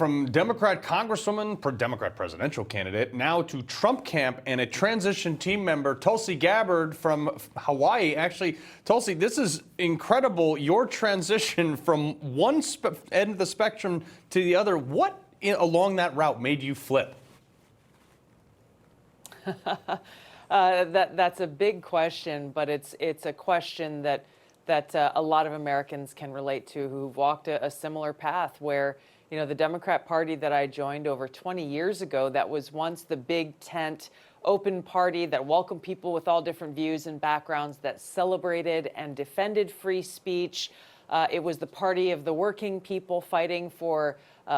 From Democrat Congresswoman, Democrat presidential candidate, now to Trump camp and a transition team member, Tulsi Gabbard from Hawaii. Actually, Tulsi, this is incredible. Your transition from one end of the spectrum to the other. What along that route made you flip? That's a big question, but it's a question that a lot of Americans can relate to who've walked a similar path where, you know, the Democrat Party that I joined over 20 years ago, that was once the big tent, open party that welcomed people with all different views and backgrounds, that celebrated and defended free speech. It was the party of the working people fighting for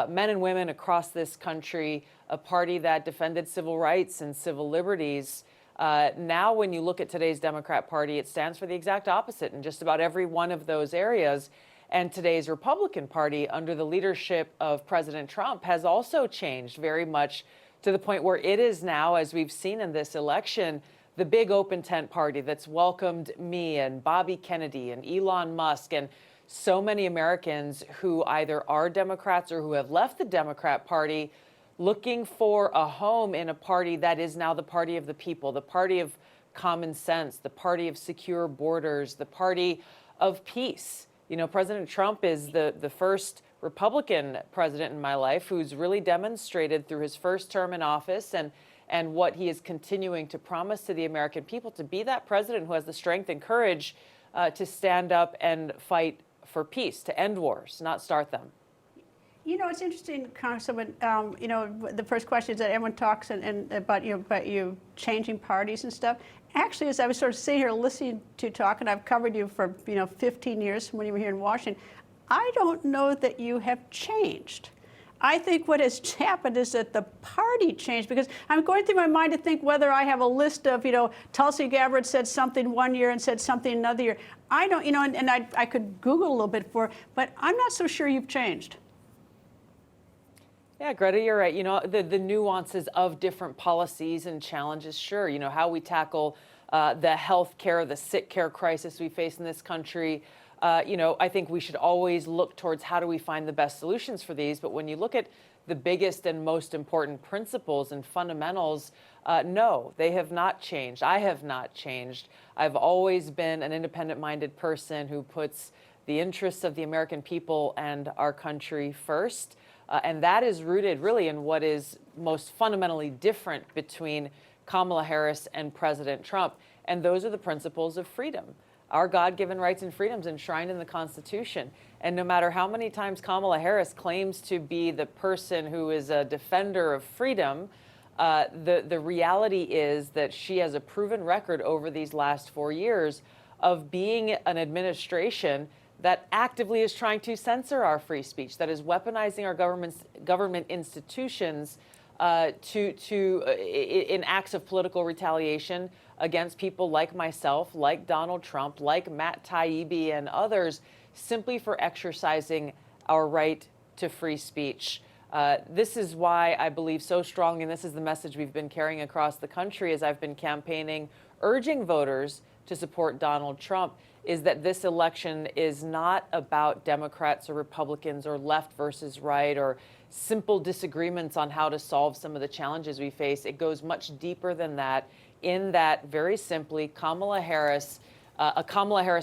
men and women across this country, a party that defended civil rights and civil liberties. Now, when you look at today's Democrat Party, it stands for the exact opposite in just about every one of those areas. And today's Republican Party, under the leadership of President Trump, has also changed very much to the point where it is now, as we've seen in this election, the big open tent party that's welcomed me and Bobby Kennedy and Elon Musk and so many Americans who either are Democrats or who have left the Democrat Party looking for a home in a party that is now the party of the people, the party of common sense, the party of secure borders, the party of peace. You know, President Trump is the first Republican president in my life who's really demonstrated through his first term in office and what he is continuing to promise to the American people to be that president who has the strength and courage to stand up and fight for peace, to end wars, not start them. You know, it's interesting, Congresswoman. You know, the first question is that everyone talks and about you changing parties and stuff. Actually, as I was sort of sitting here listening to you talk, and I've covered you for 15 years when you were here in Washington, I don't know that you have changed. I think what has happened is that the party changed, because I'm going through my mind to think whether I have a list of, Tulsi Gabbard said something one year and said something another year. I don't, and I could Google a little bit but I'm not so sure you've changed. Yeah, Greta, you're right. You know, the nuances of different policies and challenges, sure. You know, how we tackle the health care, the sick care crisis we face in this country. I think we should always look towards how do we find the best solutions for these. But when you look at the biggest and most important principles and fundamentals, no, they have not changed. I have not changed. I've always been an independent-minded person who puts the interests of the American people and our country first. And that is rooted really in what is most fundamentally different between Kamala Harris and President Trump. And those are the principles of freedom, our God-given rights and freedoms enshrined in the Constitution. And no matter how many times Kamala Harris claims to be the person who is a defender of freedom, the reality is that she has a proven record over these last 4 years of being an administration that actively is trying to censor our free speech, that is weaponizing our government institutions in acts of political retaliation against people like myself, like Donald Trump, like Matt Taibbi and others, simply for exercising our right to free speech. This is why I believe so strongly, and this is the message we've been carrying across the country as I've been campaigning, urging voters to support Donald Trump, is that this election is not about Democrats or Republicans or left versus right or simple disagreements on how to solve some of the challenges we face. It goes much deeper than that, in that, very simply, a Kamala Harris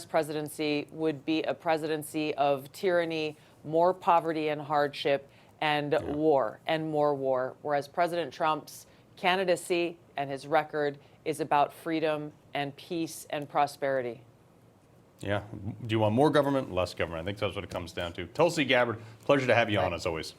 presidency would be a presidency of tyranny, more poverty and hardship, and war, and more war, whereas President Trump's candidacy and his record is about freedom and peace and prosperity. Yeah. Do you want more government, less government? I think that's what it comes down to. Tulsi Gabbard, pleasure to have you on as always.